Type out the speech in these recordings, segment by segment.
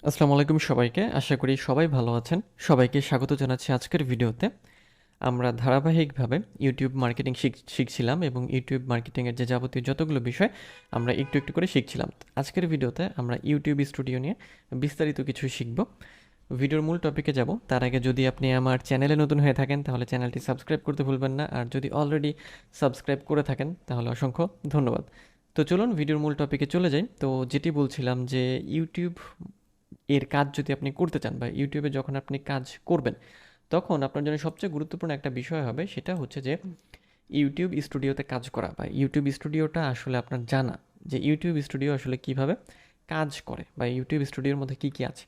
আসসালামু আলাইকুম সবাইকে। আশা করি সবাই ভালো আছেন। সবাইকে স্বাগত জানাচ্ছি আজকের ভিডিওতে। আমরা ধারাবাহিকভাবে ইউটিউব মার্কেটিং শিখছিলাম এবং ইউটিউব মার্কেটিংয়ের যে যাবতীয় যতগুলো বিষয় আমরা একটু একটু করে শিখছিলাম। আজকের ভিডিওতে আমরা ইউটিউব স্টুডিও নিয়ে বিস্তারিত কিছু শিখব। ভিডিওর মূল টপিকে যাব তার আগে যদি আপনি আমার চ্যানেলে নতুন হয়ে থাকেন তাহলে চ্যানেলটি সাবস্ক্রাইব করতে ভুলবেন না, আর যদি অলরেডি সাবস্ক্রাইব করে থাকেন তাহলে অসংখ্য ধন্যবাদ। তো চলুন ভিডিওর মূল টপিকে চলে যাই। তো যেটি বলছিলাম যে ইউটিউব এর কাজ যদি আপনি করতে চান বা ইউটিউবে যখন আপনি কাজ করবেন তখন আপনার জন্য সবচেয়ে গুরুত্বপূর্ণ একটা বিষয় হবে, সেটা হচ্ছে যে ইউটিউব স্টুডিওতে কাজ করা বা ইউটিউব স্টুডিওটা আসলে আপনার জানা, যে ইউটিউব স্টুডিও আসলে কিভাবে কাজ করে বা ইউটিউব স্টুডিওর মধ্যে কী কী আছে।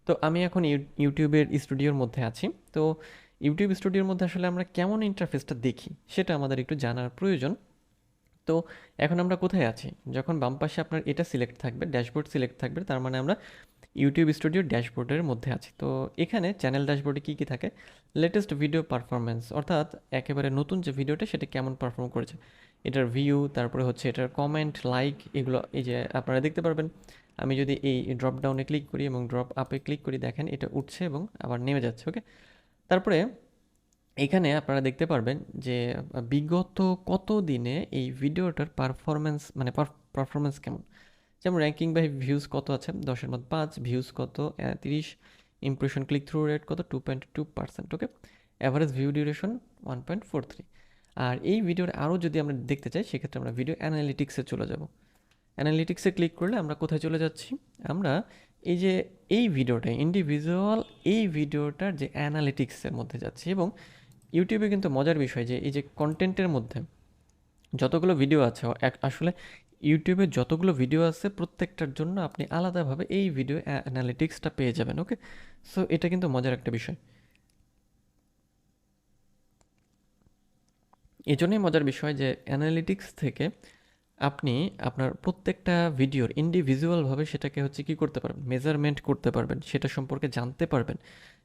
তো আমি এখন ইউটিউবের স্টুডিওর মধ্যে আছি। তো ইউটিউব স্টুডিওর মধ্যে আসলে আমরা কেমন ইন্টারফেসটা দেখি সেটা আমাদের একটু জানার প্রয়োজন। তো এখন আমরা কোথায় আছি? যখন বাম পাশে আপনার এটা সিলেক্ট থাকবে, ড্যাশবোর্ড সিলেক্ট থাকবে, তার মানে আমরা ইউটিউব স্টুডিও ড্যাশবোর্ডের মধ্যে আছি। তো এখানে চ্যানেল ড্যাশবোর্ডে কী কী থাকে? লেটেস্ট ভিডিও পারফরমেন্স, অর্থাৎ একেবারে নতুন যে ভিডিওটা সেটা কেমন পারফর্ম করেছে, এটার ভিউ, তারপরে হচ্ছে এটার কমেন্ট, লাইক, এগুলো এই যে আপনারা দেখতে পারবেন। আমি যদি এই ড্রপ ডাউনে ক্লিক করি এবং ড্রপ আপে ক্লিক করি, দেখেন এটা উঠছে এবং আবার নেমে যাচ্ছে। ওকে, তারপরে এখানে আপনারা দেখতে পারবেন যে বিগত কত দিনে এই ভিডিওটার পারফরমেন্স, মানে পারফরমেন্স কেমন। যেমন র্যাঙ্কিং বাই ভিউজ কত আছে, 10-এর মধ্যে 5, ভিউজ কত 30, ইমপ্রেশন ক্লিক থ্রু রেট কত 2.2%। ওকে, অ্যাভারেজ ভিউ ডিউরেশন 1.43। আর এই ভিডিওর আরও যদি আমরা দেখতে চাই সেক্ষেত্রে আমরা ভিডিও অ্যানালিটিক্সে চলে যাব। অ্যানালিটিক্সে ক্লিক করলে আমরা কোথায় চলে যাচ্ছি? আমরা এই যে এই ভিডিওটা ইন্ডিভিজুয়াল, এই ভিডিওটার যে অ্যানালিটিক্সের মধ্যে যাচ্ছি। এবং ইউটিউবে কিন্তু মজার বিষয় যে এই যে কন্টেন্টের মধ্যে যতগুলো ভিডিও আছে, আসলে ইউটিউবে যতগুলো ভিডিও আছে প্রত্যেকটার জন্য আপনি আলাদাভাবে এই ভিডিও অ্যানালিটিক্সটা পেয়ে যাবেন। ওকে, সো এটা কিন্তু মজার একটা বিষয়। এই জন্যই মজার বিষয় যে অ্যানালিটিক্স থেকে আপনি আপনার প্রত্যেকটা ভিডিওর ইন্ডিভিজুয়ালভাবে সেটাকে হচ্ছে কি করতে পারবেন, মেজারমেন্ট করতে পারবেন, সেটা সম্পর্কে জানতে পারবেন,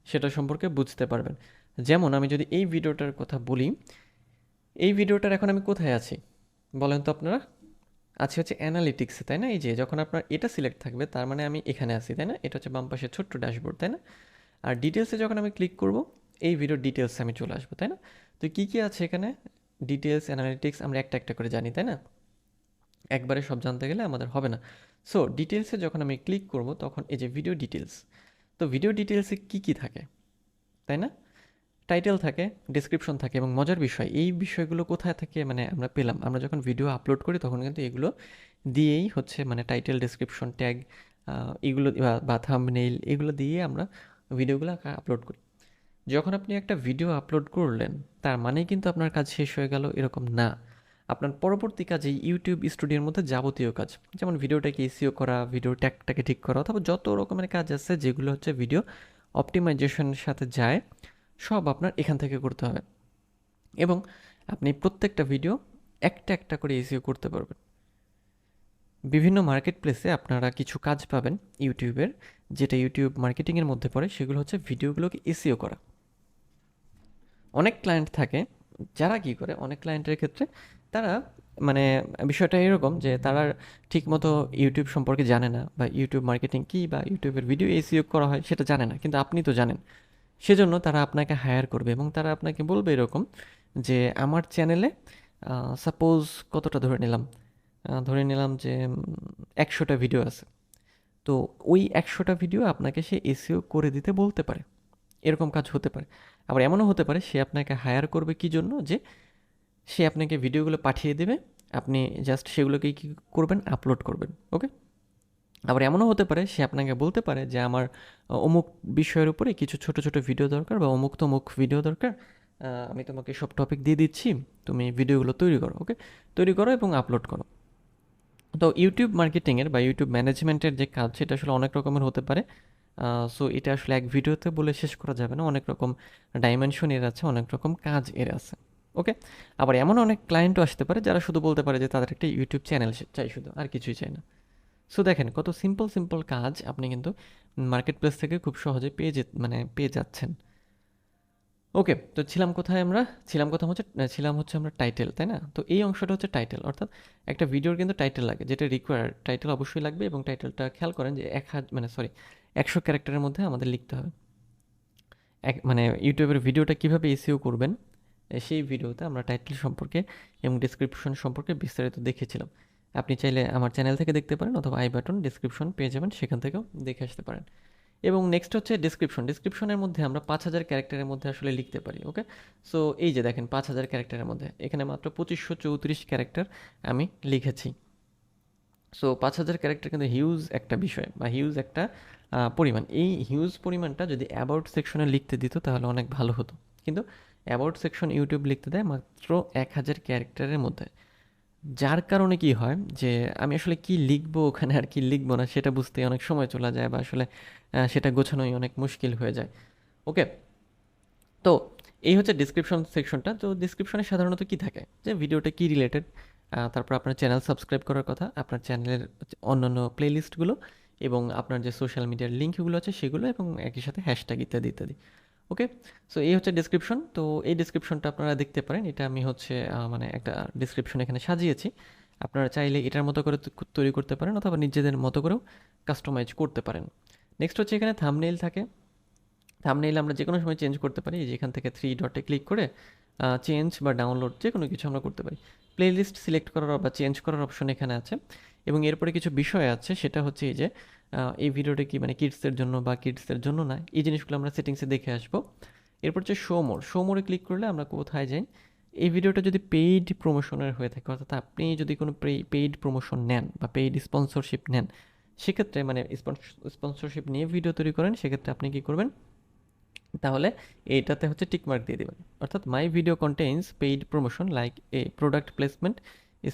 সেটা সম্পর্কে বুঝতে পারবেন। যেমন আমি যদি এই ভিডিওটার কথা বলি, এই ভিডিওটার এখন আমি কোথায় আছি বলেন তো আপনারা? আছি হচ্ছে অ্যানালিটিক্সে, তাই না? এই যে যখন আপনার এটা সিলেক্ট থাকবে তার মানে আমি এখানে আছি, তাই না? এটা হচ্ছে বাম পাশে ছোট্ট ড্যাশবোর্ড, তাই না? আর ডিটেলসে যখন আমি ক্লিক করব, এই ভিডিওর ডিটেলসে আমি চলে আসবো, তাই না? তো কী কী আছে এখানে? ডিটেলস, অ্যানালিটিক্স আমরা একটা একটা করে জানি, তাই না? একবারে সব জানতে গেলে আমাদের হবে না। সো ডিটেলসে যখন আমি ক্লিক করব তখন এই যে ভিডিও ডিটেলস, তো ভিডিও ডিটেলসে কী কী থাকে, তাই না? টাইটেল থাকে, ডেসক্রিপশন থাকে, এবং মজার বিষয় এই বিষয়গুলো কোথায় থেকে মানে আমরা পেলাম, আমরা যখন ভিডিও আপলোড করি তখন কিন্তু এগুলো দিয়েই হচ্ছে, মানে টাইটেল, ডেসক্রিপশন, ট্যাগ, এগুলো বা থাম্বনেইল, এগুলো দিয়ে আমরা ভিডিওগুলো আপলোড করি। যখন আপনি একটা ভিডিও আপলোড করলেন তার মানেই কিন্তু আপনার কাজ শেষ হয়ে গেল এরকম না। আপনার পরবর্তী কাজে ইউটিউব স্টুডিওর মধ্যে যাবতীয় কাজ, যেমন ভিডিওটাকে এসইও করা, ভিডিও ট্যাগটাকে ঠিক করা, অথবা যত রকমের কাজ আছে যেগুলো হচ্ছে ভিডিও অপটিমাইজেশনের সাথে যায়, সব আপনার এখান থেকে করতে হবে। এবং আপনি প্রত্যেকটা ভিডিও একটা একটা করে এসইও করতে পারবেন। বিভিন্ন মার্কেট প্লেসে আপনারা কিছু কাজ পাবেন ইউটিউবের, যেটা ইউটিউব মার্কেটিংয়ের মধ্যে পড়ে, সেগুলো হচ্ছে ভিডিওগুলোকে এসইও করা। অনেক ক্লায়েন্ট থাকে যারা কী করে, অনেক ক্লায়েন্টের ক্ষেত্রে তারা মানে বিষয়টা এরকম যে তারা ঠিকমতো ইউটিউব সম্পর্কে জানে না, বা ইউটিউব মার্কেটিং কী বা ইউটিউবের ভিডিও এসইও করা হয় সেটা জানে না, কিন্তু আপনি তো জানেন। সেজন্য তারা আপনাকে হায়ার করবে এবং তারা আপনাকে বলবে এরকম যে আমার চ্যানেলে সাপোজ কতটা ধরে নিলাম যে 100টা ভিডিও আছে। তো ওই 100টা ভিডিও আপনাকে সে এসইও করে দিতে বলতে পারে, এরকম কাজ হতে পারে। আবার এমনও হতে পারে সে আপনাকে হায়ার করবে কী জন্য, যে সে আপনাকে ভিডিওগুলো পাঠিয়ে দেবে, আপনি জাস্ট সেগুলোকেই কী করবেন, আপলোড করবেন। ওকে, আবার এমনও হতে পারে সে আপনাকে বলতে পারে যে আমার অমুক বিষয়ের উপরে কিছু ছোট ছোট ভিডিও দরকার, বা অমুক তমুক ভিডিও দরকার, আমি তোমাকে সব টপিক দিয়ে দিচ্ছি, তুমি ভিডিওগুলো তৈরি করো। ওকে, তৈরি করো এবং আপলোড করো। তো ইউটিউব মার্কেটিংয়ের বা ইউটিউব ম্যানেজমেন্টের যে কাজ, সেটা আসলে অনেক রকমের হতে পারে। সো এটা আসলে এক ভিডিওতে বলে শেষ করা যাবে না, অনেক রকম ডাইমেনশন এর আছে, অনেক রকম কাজ এর আছে। ওকে, আবার এমন অনেক ক্লায়েন্টও আসতে পারে যারা শুধু বলতে পারে যে তাদের একটা ইউটিউব চ্যানেল চাই, শুধু আর কিছুই চাই না। সো দেখেন কত সিম্পল সিম্পল কাজ আপনি কিন্তু মার্কেট প্লেস থেকে খুব সহজে পেয়ে যাচ্ছেন। ওকে, তো ছিলাম হচ্ছে আমরা টাইটেল, তাই না? তো এই অংশটা হচ্ছে টাইটেল, অর্থাৎ একটা ভিডিওর কিন্তু টাইটেল লাগে, যেটা রিকোয়ার্ড টাইটেল অবশ্যই লাগবে। এবং টাইটেলটা খেয়াল করেন যে 100 ক্যারেক্টারের মধ্যে আমাদের লিখতে হবে। মানে ইউটিউবের ভিডিওটা কীভাবে এসইও করবেন সেই ভিডিওতে আমরা টাইটেল সম্পর্কে এবং ডিসক্রিপশন সম্পর্কে বিস্তারিত দেখেছিলাম। আপনি চাইলে আমার চ্যানেল থেকে দেখতে পারেন অথবা আই বাটন ডিসক্রিপশন পেয়ে যাবেন, সেখান থেকেও দেখে আসতে পারেন। এবং নেক্সট হচ্ছে ডিসক্রিপশনের মধ্যে আমরা 5000 ক্যারেক্টারের মধ্যে আসলে লিখতে পারি। ওকে, সো এই যে দেখেন 5000 ক্যারেক্টারের মধ্যে এখানে মাত্র 2534 ক্যারেক্টার আমি লিখেছি। সো 5000 ক্যারেক্টার কিন্তু হিউজ একটা বিষয় বা হিউজ একটা পরিমাণ। এই হিউজ পরিমাণটা যদি অ্যাবাউট সেকশনে লিখতে দিত তাহলে অনেক ভালো হতো, কিন্তু অ্যাবাউট সেকশন ইউটিউব লিখতে দেয় মাত্র 1000 ক্যারেক্টারের মধ্যে। যার কারণে কি হয় যে আমি আসলে কি লিখবো ওখানে আর কি লিখবো না সেটা বুঝতে অনেক সময় চলে যায়, বা আসলে সেটা গোছানোই অনেক মুশকিল হয়ে যায়। ওকে, তো এই হচ্ছে ডিসক্রিপশন সেকশনটা। তো ডিসক্রিপশনে সাধারণত কি থাকে, যে ভিডিওটা কি রিলেটেড, তারপর আপনার চ্যানেল সাবস্ক্রাইব করার কথা, আপনার চ্যানেলের অন্যান্য প্লেলিস্টগুলো এবং আপনার যে সোশ্যাল মিডিয়ার লিঙ্কগুলো আছে সেগুলো, এবং একই সাথে হ্যাশট্যাগ ইত্যাদি ইত্যাদি। ওকে, সো এই হচ্ছে ডিসক্রিপশন। তো এই ডিসক্রিপশনটা আপনারা দেখতে পারেন, এটা আমি হচ্ছে মানে একটা ডিসক্রিপশন এখানে সাজিয়েছি। আপনারা চাইলে এটার মতো করে তৈরি করতে পারেন অথবা নিজেদের মতো করেও কাস্টমাইজ করতে পারেন। নেক্সট হচ্ছে এখানে থাম্বনেইল থাকে। থাম্বনেইল আমরা যে কোনো সময় চেঞ্জ করতে পারি, যেখান থেকে 3 ডটে ক্লিক করে চেঞ্জ বা ডাউনলোড যে কোনো কিছু আমরা করতে পারি। প্লেলিস্ট সিলেক্ট করার বা চেঞ্জ করার অপশন এখানে আছে। এবং এরপরে কিছু বিষয় আছে, সেটা হচ্ছে এই যে এই ভিডিওটা কি মানে কিডসদের জন্য বা কিডসদের জন্য না, এই জিনিসগুলো আমরা সেটিংসে দেখে আসবো। এরপর হচ্ছে শো মোরে ক্লিক করলে আমরা কোথায় যাই, এই ভিডিওটা যদি পেইড প্রমোশনের হয়ে থাকে, অর্থাৎ আপনি যদি কোনো পেইড প্রমোশন নেন বা পেইড স্পন্সরশিপ নেন, সেক্ষেত্রে মানে স্পন্সরশিপ নিয়ে ভিডিও তৈরি করেন, সেক্ষেত্রে আপনি কী করবেন, তাহলে এইটাতে হচ্ছে টিকমার্ক দিয়ে দেবেন। অর্থাৎ my video contains paid promotion like a product placement,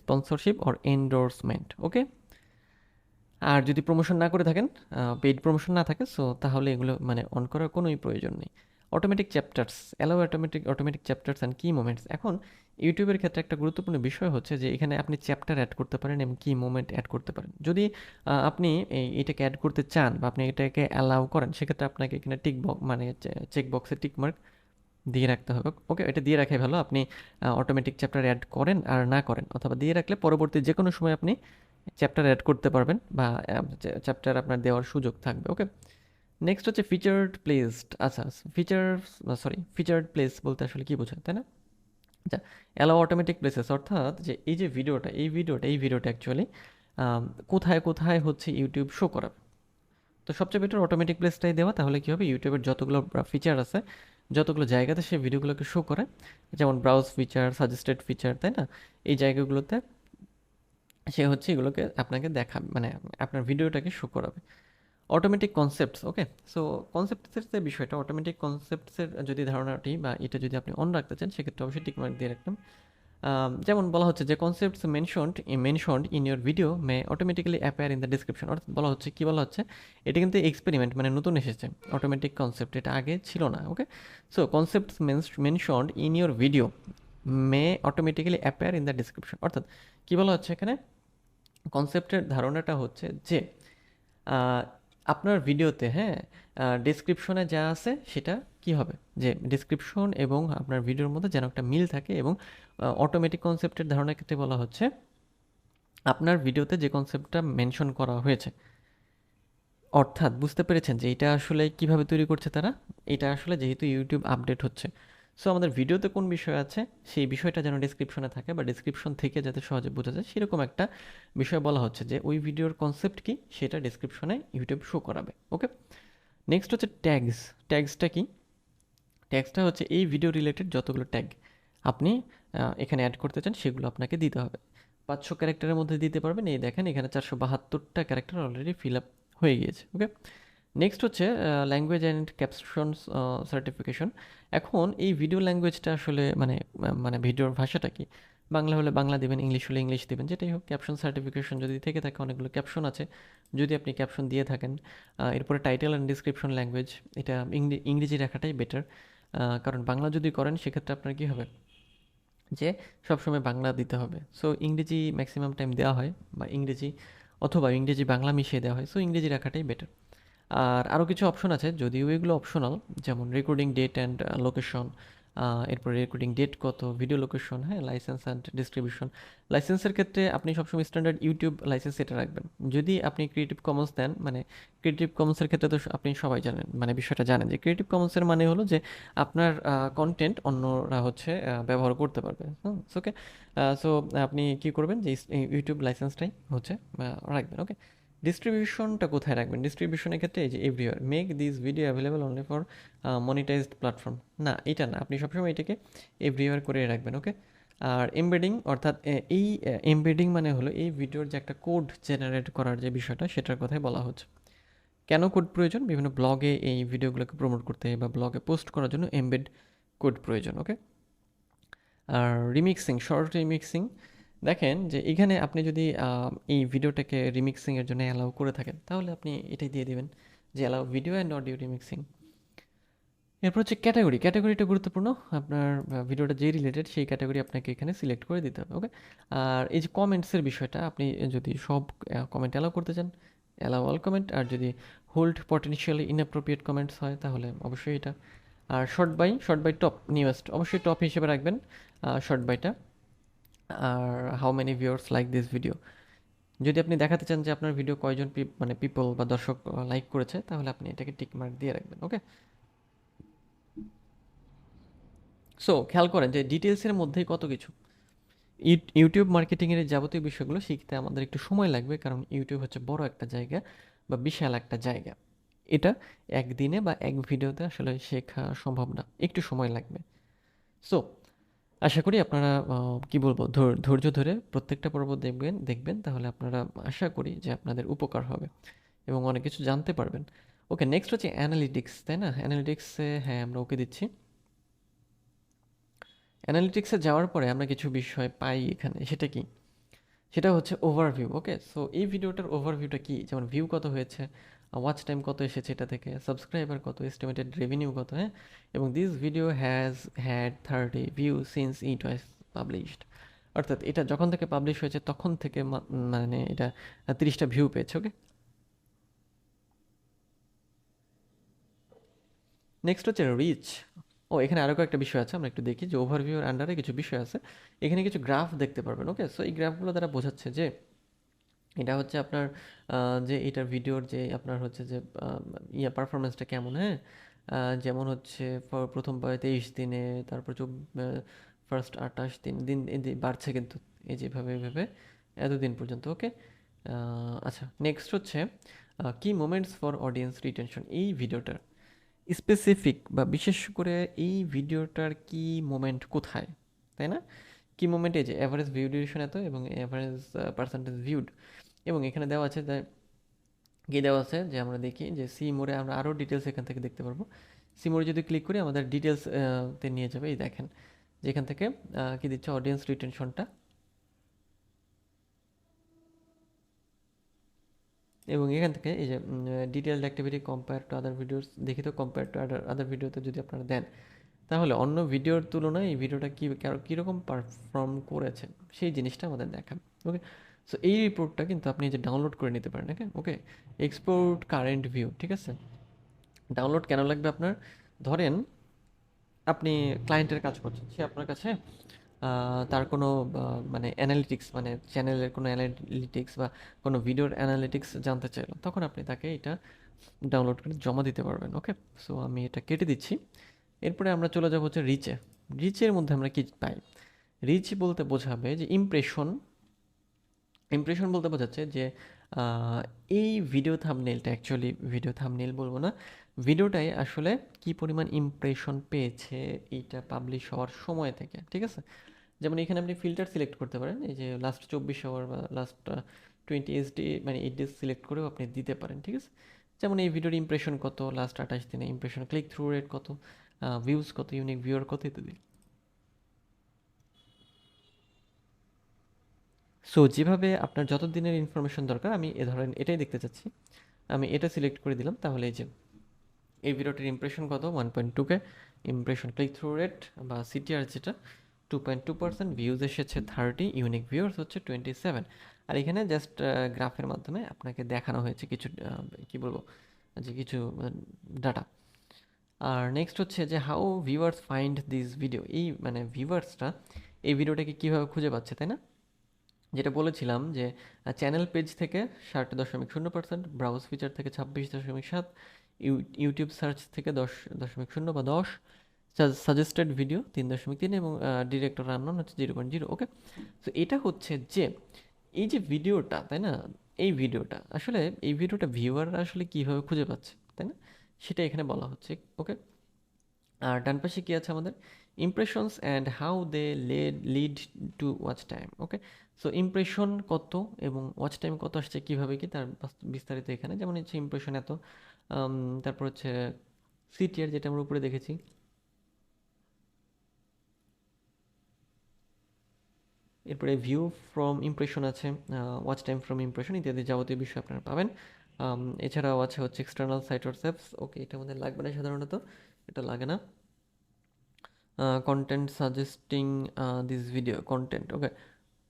sponsorship or endorsement. Okay, আর যদি প্রমোশন না করে থাকেন, পেইড প্রমোশন না থাকে, সো তাহলে এগুলো মানে অন করার কোনোই প্রয়োজন নেই। Automatic chapters, allow automatic chapters and কি মোমেন্টস। এখন ইউটিউবের ক্ষেত্রে একটা গুরুত্বপূর্ণ বিষয় হচ্ছে যে এখানে আপনি চ্যাপ্টার অ্যাড করতে পারেন এবং কি মোমেন্ট অ্যাড করতে পারেন। যদি আপনি এটাকে অ্যাড করতে চান বা আপনি এটাকে অ্যালাউ করেন, সেক্ষেত্রে আপনাকে এখানে মানে চেক বক্সে টিকমার্ক দিয়ে রাখতে হবে। ওকে, এটা দিয়ে রাখাই ভালো। আপনি অটোমেটিক চ্যাপ্টার অ্যাড করেন আর না করেন, অথবা দিয়ে রাখলে পরবর্তী যে কোনো সময় আপনি চ্যাপ্টার অ্যাড করতে পারবেন বা চ্যাপ্টার আপনার দেওয়ার সুযোগ থাকবে। ওকে, নেক্সট হচ্ছে ফিচার্ড প্লেসড। আচ্ছা, ফিচার্ড প্লেস বলতে আসলে কী বোঝায়, তাই না? আচ্ছা, অ্যালাউ অটোমেটিক প্লেসেস, অর্থাৎ যে এই যে ভিডিওটা অ্যাকচুয়ালি কোথায় কোথায় হচ্ছে ইউটিউব শো করাবে। তো সবচেয়ে বেটার অটোমেটিক প্লেসটাই দেওয়া, তাহলে কী হবে, ইউটিউবের যতগুলো ফিচার আছে, যতগুলো জায়গাতে সে ভিডিওগুলোকে শো করে, যেমন ব্রাউজ ফিচার, সাজেস্টেড ফিচার, তাই না, এই জায়গাগুলোতে সে হচ্ছে এগুলোকে আপনাকে দেখাবে, মানে আপনার ভিডিওটাকে শো করাবে। Automatic concepts. ওকে, সো কনসেপ্টসের যে বিষয়টা, অটোমেটিক কনসেপ্টসের যদি ধারণাটি বা এটা যদি আপনি অন রাখতে চান, সেক্ষেত্রে অবশ্যই টিকমার্ক দিয়ে রাখলাম। যেমন বলা হচ্ছে যে concepts mentioned in your video may automatically appear in the description. অর্থাৎ বলা হচ্ছে, কী বলা হচ্ছে, এটা কিন্তু এক্সপেরিমেন্ট, মানে নতুন এসেছে অটোমেটিক কনসেপ্ট, এটা আগে ছিল না। Okay, so concepts mentioned in your video may automatically appear in the description. অর্থাৎ কী বলা হচ্ছে এখানে, কনসেপ্টের ধারণাটা হচ্ছে যে আপনার ভিডিওতে, হ্যাঁ, ডেসক্রিপশনে যা আছে সেটা কি হবে, যে ডেসক্রিপশন এবং আপনার ভিডিওর মধ্যে যেন একটা মিল থাকে। এবং অটোমেটিক কনসেপ্টের ধারণার ক্ষেত্রে বলা হচ্ছে, আপনার ভিডিওতে যে কনসেপ্টটা মেনশন করা হয়েছে, অর্থাৎ বুঝতে পেরেছেন যে এটা আসলে কিভাবে তৈরি করছে তারা, এটা আসলে যেহেতু ইউটিউব আপডেট হচ্ছে, সো আমাদের ভিডিওতে কোন বিষয় আছে সেই বিষয়টা যেন ডিসক্রিপশনে থাকে বা ডিসক্রিপশন থেকে যাতে সহজে বোঝা যায়, সেরকম একটা বিষয় বলা হচ্ছে, যে ওই ভিডিওর কনসেপ্ট কি সেটা ডিসক্রিপশনে ইউটিউব শো করাবে। ওকে, নেক্সট হচ্ছে ট্যাগস। ট্যাগসটা কি? ট্যাগসটা হচ্ছে এই ভিডিও রিলেটেড যতগুলো ট্যাগ আপনি এখানে অ্যাড করতে চান, সেগুলো আপনাকে দিতে হবে। 500 ক্যারেক্টারের মধ্যে দিতে পারবেন। এই দেখেন এখানে 472টা ক্যারেক্টার অলরেডি ফিল আপ হয়ে গিয়েছে। ওকে, নেক্সট হচ্ছে ল্যাঙ্গুয়েজ অ্যান্ড ক্যাপশনস সার্টিফিকেশন। এখন এই ভিডিও ল্যাঙ্গুয়েজটা আসলে মানে ভিডিওর ভাষাটা কি, বাংলা হলে বাংলা দেবেন, ইংলিশ হলে ইংলিশ দেবেন, যেটাই হোক। ক্যাপশন সার্টিফিকেশন যদি থেকে থাকে, অনেকগুলো ক্যাপশন আছে, যদি আপনি ক্যাপশন দিয়ে থাকেন। এরপরে টাইটেল অ্যান্ড ডিসক্রিপশন ল্যাঙ্গুয়েজ, এটা ইংরেজি রাখাটাই বেটার, কারণ বাংলা যদি করেন সেক্ষেত্রে আপনার কী হবে, যে সবসময় বাংলা দিতে হবে। সো ইংরেজি ম্যাক্সিমাম টাইম দেওয়া হয়, বা ইংরেজি অথবা ইংরেজি বাংলা মিশিয়ে দেওয়া হয়, সো ইংরেজি রাখাটাই বেটার। আর আরও কিছু অপশন আছে, যদিও এগুলো অপশনাল, যেমন রেকর্ডিং ডেট অ্যান্ড লোকেশন, এরপরে রেকর্ডিং ডেট কত, ভিডিও লোকেশন, হ্যাঁ, লাইসেন্স অ্যান্ড ডিস্ট্রিবিউশন। লাইসেন্সের ক্ষেত্রে আপনি সবসময় স্ট্যান্ডার্ড ইউটিউব লাইসেন্স এটা রাখবেন। যদি আপনি ক্রিয়েটিভ কমন্স দেন, মানে ক্রিয়েটিভ কমন্সের ক্ষেত্রে তো আপনি সবাই জানেন, মানে বিষয়টা জানেন যে ক্রিয়েটিভ কমন্সের মানে হলো যে আপনার কন্টেন্ট অন্যরা হচ্ছে ব্যবহার করতে পারবে। হুম, ওকে। সো আপনি কি করবেন যে ইউটিউব লাইসেন্সটাই হচ্ছে রাখবেন। ওকে। ডিস্ট্রিবিউশনটা কোথায় রাখবেন? ডিস্ট্রিবিউশনের ক্ষেত্রে এই যে everywhere, make this video available only for monetised platform, না এটা না, আপনি সবসময় এটাকে এভরিওয়ার করে রাখবেন। ওকে। আর এমবেডিং, অর্থাৎ এই এমবেডিং মানে হলো এই ভিডিওর যে একটা কোড জেনারেট করার যে বিষয়টা, সেটার কথাই বলা হচ্ছে। কেন কোড প্রয়োজন? বিভিন্ন ব্লগে এই ভিডিওগুলোকে প্রমোট করতে বা ব্লগে পোস্ট করার জন্য এমবেড কোড প্রয়োজন। ওকে। আর রিমিক্সিং, শর্ট রিমিক্সিং, দেখেন যে এখানে আপনি যদি এই ভিডিওটাকে রিমিক্সিংয়ের জন্য অ্যালাউ করে থাকেন, তাহলে আপনি এটাই দিয়ে দিবেন যে allow video and audio remixing. এরপর হচ্ছে ক্যাটাগরি, ক্যাটাগরিটা গুরুত্বপূর্ণ। আপনার ভিডিওটা যে রিলেটেড সেই ক্যাটাগরি আপনাকে এখানে সিলেক্ট করে দিতে হবে। ওকে। আর এই যে কমেন্টসের বিষয়টা, আপনি যদি সব কমেন্ট অ্যালাউ করতে চান, অ্যালাউ অল কমেন্ট। আর যদি হোল্ড পটেনশিয়ালি ইনঅ্যাপ্রোপ্রিয়েট কমেন্টস হয়, তাহলে অবশ্যই এটা। আর শর্ট বাই টপ নিউয়েস্ট, অবশ্যই টপ হিসেবে রাখবেন শর্ট বাইটা। আর how many viewers like this video, যদি আপনি দেখাতে চান যে আপনার ভিডিও কয়জন মানে পিপল বা দর্শক লাইক করেছে, তাহলে আপনি এটাকে টিক মার্ক দিয়ে রাখবেন। ওকে। সো খেয়াল করেন যে ডিটেলসের মধ্যেই কত কিছু। ইউটিউব মার্কেটিংয়ের যাবতীয় বিষয়গুলো শিখতে আমাদের একটু সময় লাগবে, কারণ ইউটিউব হচ্ছে বড় একটা জায়গা বা বিশাল একটা জায়গা। এটা একদিনে বা এক ভিডিওতে আসলে শেখা সম্ভব না, একটু সময় লাগবে। সো আশা করি আপনারা কি বলবো, ধৈর্য ধরে প্রত্যেকটা পর্ব দেখবেন দেখবেন, তাহলে আপনারা আশা করি যে আপনাদের উপকার হবে এবং অনেক কিছু জানতে পারবেন। ওকে, নেক্সট হচ্ছে অ্যানালিটিক্স, তাই না? অ্যানালিটিক্সে হ্যাঁ আমরা ওকে দিচ্ছি। অ্যানালিটিক্সে যাওয়ার পরে আমরা কিছু বিষয় পাই এখানে, সেটা কি? সেটা হচ্ছে ওভারভিউ। ওকে, সো এই ভিডিওটার ওভারভিউটা কি, যেমন ভিউ কত হয়েছে, ওয়াচ টাইম কত এসেছে এটা থেকে, সাবস্ক্রাইবার কত, এস্টিমেটেড রেভিনিউ কত, হ্যাঁ, এবং this video has had 30 view since it was published, অর্থাৎ এটা যখন থেকে পাবলিশ হয়েছে তখন থেকে মানে এটা 30টা ভিউ পেয়েছে। ওকে। নেক্সট হচ্ছে রিচ। ও, এখানে আরও কয়েকটা বিষয় আছে, আমরা একটু দেখি যে ওভারভিউর আন্ডারে কিছু বিষয় আছে। এখানে কিছু গ্রাফ দেখতে পারবেন। ওকে, সো এই গ্রাফগুলো দ্বারা বোঝাচ্ছে যে এটা হচ্ছে আপনার যে এটার ভিডিওর যে আপনার হচ্ছে যে পারফরমেন্সটা কেমন, হ্যাঁ। যেমন হচ্ছে প্রথম 23 দিনে, তারপর ফার্স্ট 28 দিন দিন বাড়ছে কিন্তু, এই যেভাবে এভাবে এতদিন পর্যন্ত। ওকে। আচ্ছা, নেক্সট হচ্ছে কি মোমেন্টস ফর অডিয়েন্স রিটেনশন, এই ভিডিওটার স্পেসিফিক বা বিশেষ করে এই ভিডিওটার কি মোমেন্ট কোথায়, তাই না? কি মোমেন্টে যে অ্যাভারেজ ভিউ ডিউরেশন এত এবং অ্যাভারেজ পার্সেন্টেজ ভিউড, এবং এখানে দেওয়া আছে কি দেওয়া আছে যে আমরা দেখি যে সি মোড়ে আমরা আরও ডিটেলস এখান থেকে দেখতে পারবো। সি মোড়ে যদি ক্লিক করি আমাদের ডিটেলস তে নিয়ে যাবে। এই দেখেন যেখান থেকে কি দিচ্ছে অডিয়েন্স রিটেনশনটা, এবং এখান থেকে এই যে detailed activity compare to other videos, দেখি তো কম্পেয়ার টু আদার ভিডিওতে যদি আপনারা দেন, তাহলে অন্য ভিডিওর তুলনায় এই ভিডিওটা কীরকম পারফর্ম করেছে সেই জিনিসটা আমাদের দেখাবে। ওকে, সো এই রিপোর্টটা কিন্তু আপনি যে ডাউনলোড করে নিতে পারেন। ওকে ওকে, এক্সপোর্ট কারেন্ট ভিউ, ঠিক আছে। ডাউনলোড কেন লাগবে আপনার? ধরেন আপনি ক্লায়েন্টের কাজ করছেন, সে আপনার কাছে তার কোনো মানে অ্যানালিটিক্স, মানে চ্যানেলের কোনো অ্যানালিটিক্স বা কোনো ভিডিওর অ্যানালিটিক্স জানতে চাইলো, তখন আপনি তাকে এটা ডাউনলোড করে জমা দিতে পারবেন। ওকে, সো আমি এটা কেটে দিচ্ছি। এরপরে আমরা চলে যাবো হচ্ছে রিচে। রিচের মধ্যে আমরা কি পাই? রিচ বলতে বোঝাবে যে ইমপ্রেশন। ইমপ্রেশন বলতে বোঝাচ্ছে যে এই ভিডিও থাম্বনেইলটা, অ্যাকচুয়ালি ভিডিও থাম্বনেইল বলবো না, ভিডিওটাই আসলে কি পরিমাণ ইমপ্রেশন পেয়েছে এইটা পাবলিশ হওয়ার সময় থেকে, ঠিক আছে। যেমন এখানে আপনি ফিল্টার সিলেক্ট করতে পারেন, এই যে লাস্ট 24 আওয়ার বা লাস্ট 20 ডে, মানে 8 ডেজ সিলেক্ট করেও আপনি দিতে পারেন, ঠিক আছে। যেমন এই ভিডিওর ইমপ্রেশন কত লাস্ট 28 দিনে, ইমপ্রেশন, ক্লিক থ্রু রেট কত, ভিউজ কত, ইউনিক ভিউয়ার কত ইত্যাদি। সো যেভাবে আপনার যত দিনের ইনফরমেশন দরকার, আমি ধরেন এটাই দেখতে চাচ্ছি, আমি এটা সিলেক্ট করে দিলাম, তাহলে এই যে এই ভিডিওটির ইমপ্রেশন কত 1.2K, impression click through rate বা সিটিআর যেটা 2.2%, ভিউজ এসেছে 30, ইউনিক ভিউয়ার্স হচ্ছে 27। আর এখানে জাস্ট গ্রাফের মাধ্যমে আপনাকে দেখানো হয়েছে কিছু কি বলবো, যে কিছু ডাটা। আর নেক্সট হচ্ছে যে how viewers find this video, এই মানে ভিউয়ার্সরা এই ভিডিওটাকে কীভাবে খুঁজে পাচ্ছে, তাই না? যেটা বলেছিলাম যে চ্যানেল পেজ থেকে 60.0%, ব্রাউজ ফিচার থেকে 26.7, ইউটিউব সার্চ থেকে 10.0 বা 10, সাজেস্টেড ভিডিও 3.3 এবং ডিরেক্টর রান্নান হচ্ছে 0.0। ওকে, তো এটা হচ্ছে যে এই যে ভিডিওটা, তাই না, এই ভিডিওটা ভিউয়াররা আসলে কীভাবে খুঁজে পাচ্ছে, তাই না, সেটা এখানে বলা হচ্ছে। ওকে, আর ডান পাশে কী আছে আমাদের, impressions and how they lead to watch time. Okay, so impression কত এবং ওয়াচ টাইম কত আসছে কীভাবে কি তার বিস্তারিত এখানে, যেমন হচ্ছে ইমপ্রেশন এত, তারপর হচ্ছে সিটিআর যেটা আমরা উপরে দেখেছি, এরপরে ভিউ ফ্রম ইমপ্রেশন আছে, ওয়াচ টাইম ফ্রম ইমপ্রেশন ইত্যাদি যাবতীয় বিষয় আপনারা পাবেন। এছাড়াও আছে হচ্ছে এক্সটার্নাল সাইট অর অ্যাপস। ওকে, এটা আমাদের লাগবে না সাধারণত, এটা লাগে না। Content suggesting this video content. Okay,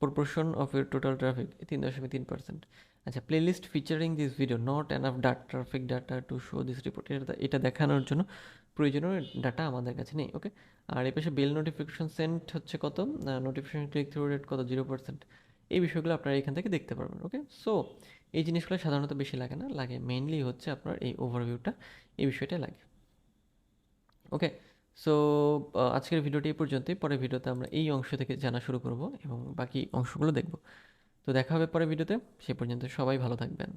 proportion of your total traffic 3.3%। আচ্ছা, playlist featuring this video not enough traffic data to show this report, এটা দেখানোর জন্য প্রয়োজনীয় ডাটা আমাদের কাছে নেই। ওকে, আর এই পাশে বেল নোটিফিকেশন সেন্ট হচ্ছে কত, নোটিফিকেশন ক্লিক থ্রু রেট কত, 0%। এই বিষয়গুলো আপনারা এখান থেকে দেখতে পারবেন। ওকে, সো এই জিনিসগুলো সাধারণত বেশি লাগে না, লাগে মেইনলি হচ্ছে আপনার এই ওভারভিউটা, এই বিষয়টা লাগে। ওকে, সো আজকের ভিডিওটি এই পর্যন্তই। পরের ভিডিওতে আমরা এই অংশ থেকে জানা শুরু করব এবং বাকি অংশগুলো দেখব। তো দেখা হবে পরের ভিডিওতে, সে পর্যন্ত সবাই ভালো থাকবেন।